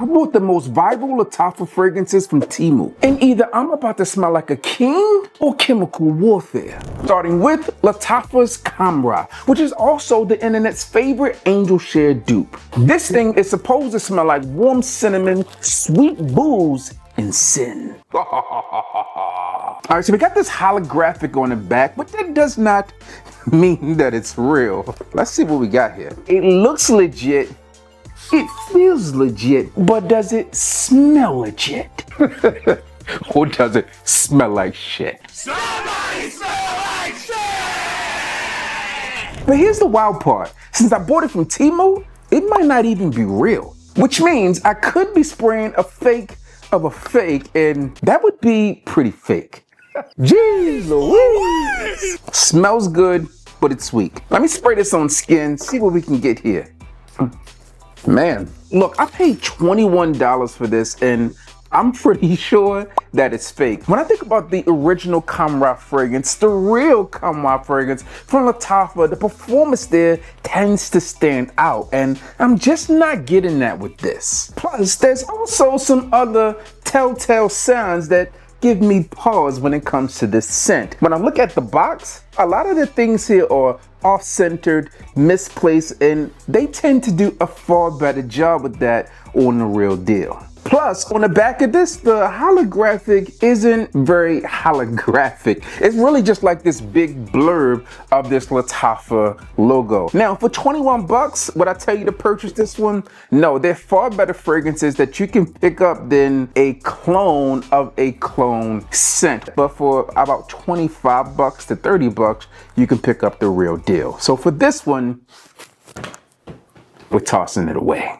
I bought the most viral Lattafa fragrances from Temu. And either I'm about to smell like a king or chemical warfare. Starting with Lattafa Khamrah, which is also the internet's favorite angel share dupe. This thing is supposed to smell like warm cinnamon, sweet booze, and sin. Alright, so we got this holographic on the back, but that does not mean that it's real. Let's see what we got here. It looks legit. It feels legit, but does it smell legit? Or does it smell like shit? Somebody smell like shit! But here's the wild part. Since I bought it from Temu, it might not even be real. Which means I could be spraying a fake of a fake, and that would be pretty fake. Jeez Louise! Smells good, but it's weak. Let me spray this on skin, see what we can get here. Man, look, I paid $21 for this, and I'm pretty sure that it's fake. When I think about the original Khamrah fragrance, the real Khamrah fragrance from Lattafa, the performance there tends to stand out, and I'm just not getting that with this. Plus, there's also some other telltale signs that give me pause when it comes to this scent. When I look at the box, a lot of the things here are off-centered, misplaced, and they tend to do a far better job with that on the real deal. Plus, on the back of this, the holographic isn't very holographic. It's really just like this big blurb of this Lattafa logo. Now, for 21 bucks, would I tell you to purchase this one? No, there are far better fragrances that you can pick up than a clone of a clone scent. But for about 25 bucks to 30 bucks, you can pick up the real deal. So for this one, we're tossing it away.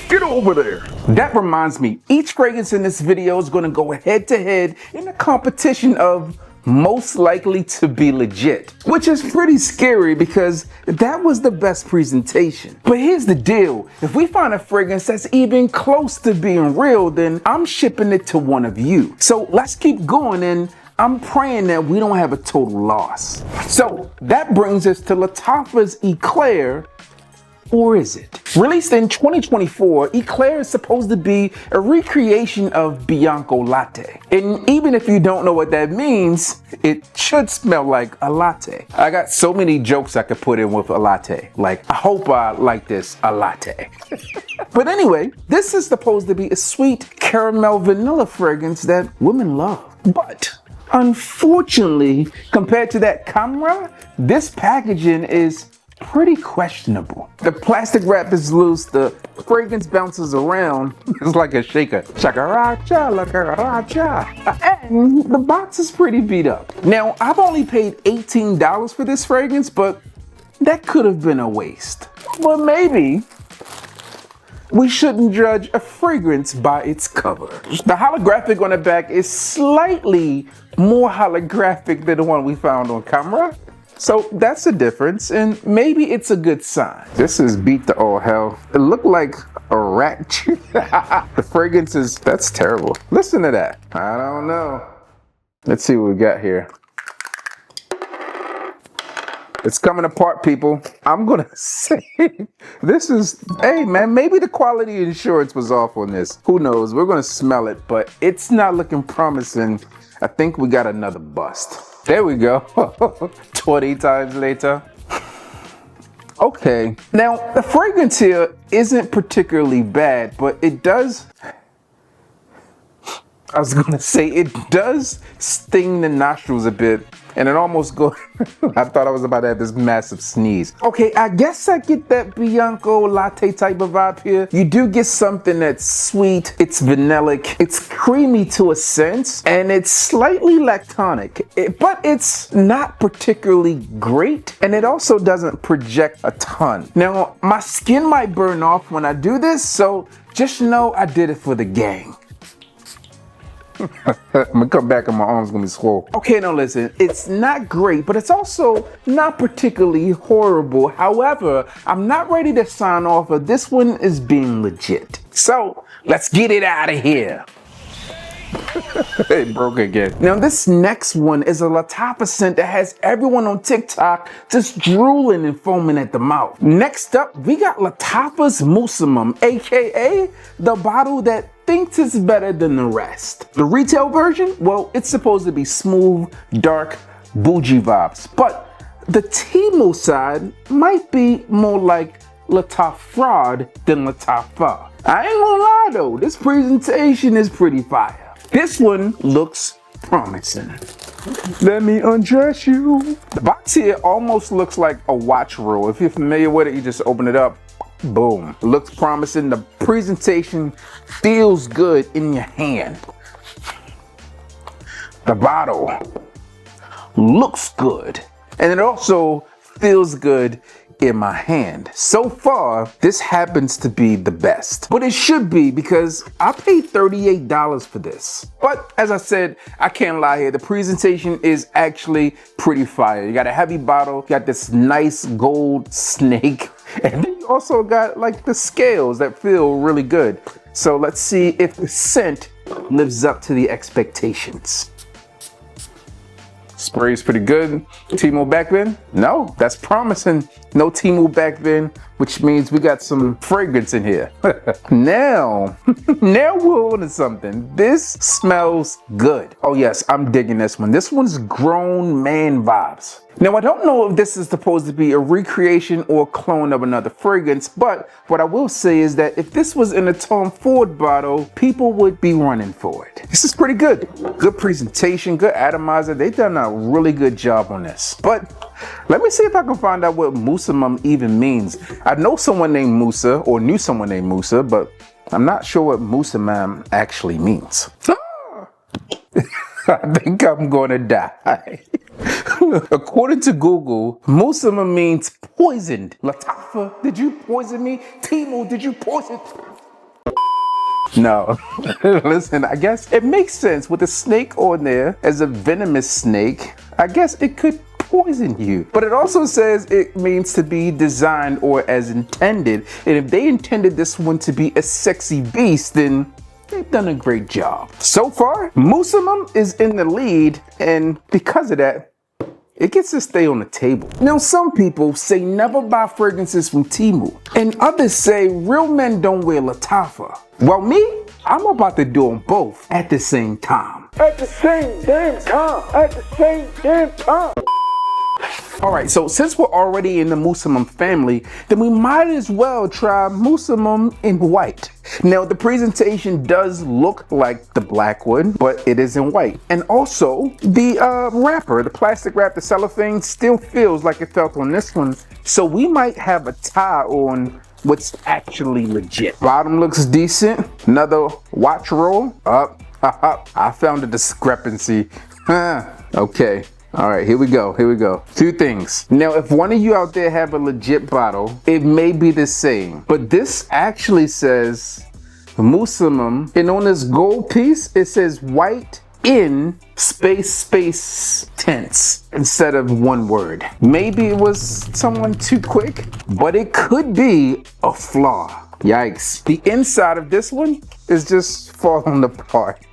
Get over there. That reminds me, each fragrance in this video is going to go head to head in a competition of most likely to be legit, which is pretty scary because that was the best presentation. But here's the deal. If we find a fragrance that's even close to being real, then I'm shipping it to one of you. So let's keep going, and I'm praying that we don't have a total loss. So that brings us to Lattafa's Eclaire. Or is it? Released in 2024, Eclaire is supposed to be a recreation of Bianco Latte. And even if you don't know what that means, it should smell like a latte. I got so many jokes I could put in with a latte. Like, I hope I like this, a latte. But anyway, this is supposed to be a sweet caramel vanilla fragrance that women love. But unfortunately, compared to that Khamrah, this packaging is pretty questionable. The plastic wrap is loose, the fragrance bounces around. It's like a shaker. Shakaracha, lakaracha. And the box is pretty beat up. Now, I've only paid $18 for this fragrance, but that could have been a waste. But maybe we shouldn't judge a fragrance by its cover. The holographic on the back is slightly more holographic than the one we found on Khamrah. So that's the difference, and maybe it's a good sign. This is beat to all hell. It looked like a rat. The fragrance is, that's terrible. Listen to that. I don't know. Let's see what we got here. It's coming apart, people. I'm gonna say, this is, hey man, maybe the quality insurance was off on this. Who knows? We're gonna smell it, but it's not looking promising. I think we got another bust. There we go. 20 times later. Okay, now the fragrance here isn't particularly bad, but it does, I was gonna say, it does sting the nostrils a bit, and it almost goes, I thought I was about to have this massive sneeze. Okay, I guess I get that Bianco latte type of vibe here. You do get something that's sweet, it's vanillic, it's creamy to a sense, and it's slightly lactonic, but it's not particularly great, and it also doesn't project a ton. Now, my skin might burn off when I do this, so just know I did it for the gang. I'm gonna come back and my arm's gonna be swole. Okay, now listen, it's not great, but it's also not particularly horrible. However, I'm not ready to sign off of this one as being legit. So let's get it out of here. It broke again. Now this next one is a Lattafa scent that has everyone on TikTok just drooling and foaming at the mouth. Next up, we got Lattafa's Musamam, aka the bottle that thinks it's better than the rest. The retail version, well, it's supposed to be smooth, dark, bougie vibes, but the Temu side might be more like Lattafa than Lattafa. I ain't gonna lie though, this presentation is pretty fire. This one looks promising. Let me undress you. The box here almost looks like a watch roll. If you're familiar with it, you just open it up, boom. It looks promising. The presentation feels good in your hand. The bottle looks good. And it also feels good in my hand. So far, this happens to be the best. But it should be because I paid $38 for this. But as I said, I can't lie here. The presentation is actually pretty fire. You got a heavy bottle, you got this nice gold snake, and then you also got like the scales that feel really good. So let's see if the scent lives up to the expectations. Spray's pretty good. Temu back then? No, that's promising. No Temu back then, which means we got some fragrance in here. now we're on to something. This smells good. Oh yes, I'm digging this one. This one's grown man vibes. Now I don't know if this is supposed to be a recreation or a clone of another fragrance, but what I will say is that if this was in a Tom Ford bottle, people would be running for it. This is pretty good. Good presentation, good atomizer. They've done a really good job on this. But let me see if I can find out what Musamam even means. I know someone named Musa, or knew someone named Musa, but I'm not sure what Musamam actually means. I think I'm gonna die. According to Google, Musamam means poisoned. Lattafa, did you poison me? Temu, did you poison? No. Listen, I guess it makes sense with a snake on there as a venomous snake. I guess it could poison you. But it also says it means to be designed or as intended. And if they intended this one to be a sexy beast, then they've done a great job. So far, Musamam is in the lead, and because of that, it gets to stay on the table. Now, some people say never buy fragrances from Temu, and others say real men don't wear Lattafa. Well, me, I'm about to do them both at the same time. At the same damn time. At the same damn time. All right, so since we're already in the Musamam family, then we might as well try Musamam in white. Now, the presentation does look like the black one, but it is in white. And also, the wrapper, the plastic wrap, the cellophane, still feels like it felt on this one. So we might have a tie on what's actually legit. Bottom looks decent. Another watch roll. Up. I found a discrepancy. Okay. All right, here we go. Two things. Now, if one of you out there have a legit bottle, it may be the same, but this actually says Musamam, and on this gold piece, it says white in space tense instead of one word. Maybe it was someone too quick, but it could be a flaw. Yikes. The inside of this one is just falling apart.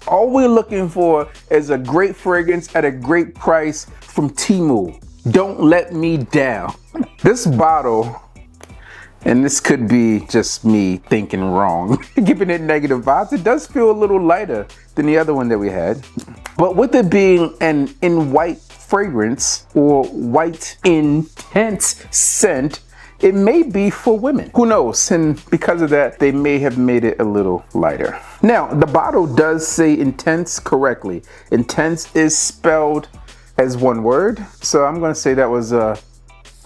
All we're looking for is a great fragrance at a great price from Temu. Don't let me down. This bottle, and this could be just me thinking wrong, giving it negative vibes, it does feel a little lighter than the other one that we had. But with it being an in white fragrance or white intense scent, it may be for women. Who knows? And because of that, they may have made it a little lighter. Now, the bottle does say intense correctly. Intense is spelled as one word. So I'm gonna say that was a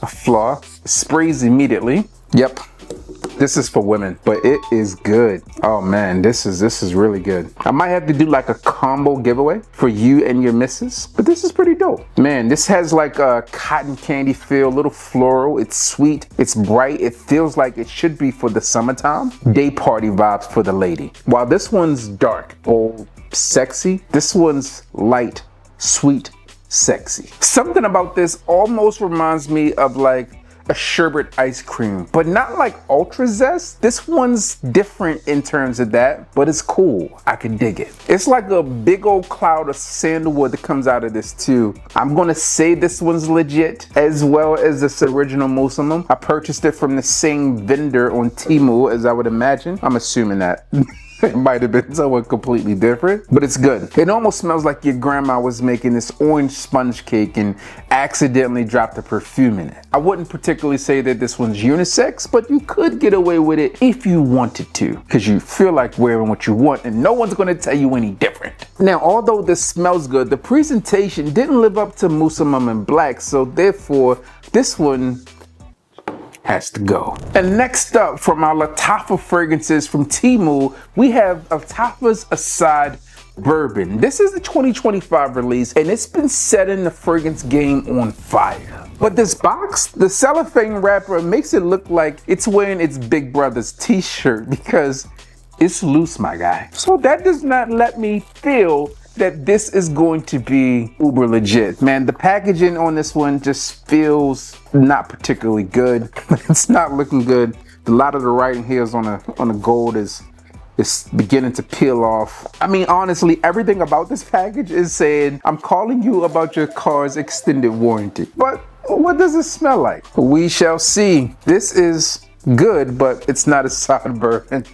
flaw. Sprays immediately. Yep. This is for women, but it is good. Oh man, this is really good. I might have to do like a combo giveaway for you and your missus, but this is pretty dope. Man, this has like a cotton candy feel, a little floral. It's sweet, it's bright. It feels like it should be for the summertime. Day party vibes for the lady. While this one's dark, bold, sexy, this one's light, sweet, sexy. Something about this almost reminds me of like a sherbet ice cream, but not like ultra zest. This one's different in terms of that, but it's cool. I can dig it. It's like a big old cloud of sandalwood that comes out of this too. I'm gonna say this one's legit, as well as this original Musamam. I purchased it from the same vendor on Temu, as I would imagine. I'm assuming that. It might have been someone completely different, but it's good. It almost smells like your grandma was making this orange sponge cake and accidentally dropped a perfume in it. I wouldn't particularly say that this one's unisex, but you could get away with it if you wanted to, because you feel like wearing what you want and no one's gonna tell you any different. Now, although this smells good, the presentation didn't live up to Musamam in black, so therefore this one has to go. And next up, from our Lattafa fragrances from Temu, we have Lattafa Asad Bourbon. This is the 2025 release, and it's been setting the fragrance game on fire. But this box, the cellophane wrapper, makes it look like it's wearing its big brother's t-shirt because it's loose, my guy. So that does not let me feel that this is going to be uber legit. Man, the packaging on this one just feels not particularly good. It's not looking good. A lot of the writing here is on the gold is beginning to peel off. I mean, honestly, everything about this package is saying, I'm calling you about your car's extended warranty. But what does it smell like? We shall see. This is good, but it's not a solid bourbon.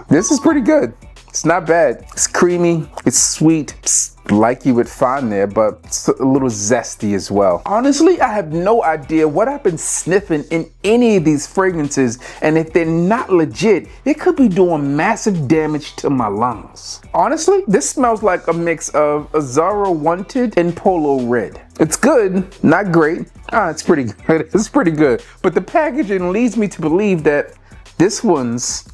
This is pretty good. It's not bad. It's creamy, it's sweet, it's like you would find there, but it's a little zesty as well. Honestly, I have no idea what I've been sniffing in any of these fragrances, and if they're not legit, it could be doing massive damage to my lungs. Honestly, this smells like a mix of Azara Wanted and Polo Red. It's good, not great. It's pretty good. It's pretty good. But the packaging leads me to believe that this one's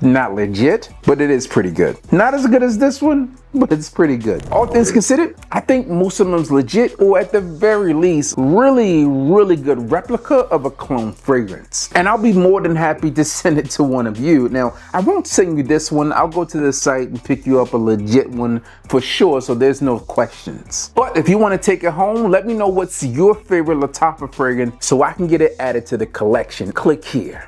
not legit, but it is pretty good. Not as good as this one, but it's pretty good. All things considered, I think Musamam's legit, or at the very least, really good replica of a clone fragrance. And I'll be more than happy to send it to one of you. Now, I won't send you this one. I'll go to the site and pick you up a legit one for sure, so there's no questions. But if you want to take it home, let me know what's your favorite Lattafa fragrance so I can get it added to the collection. Click here.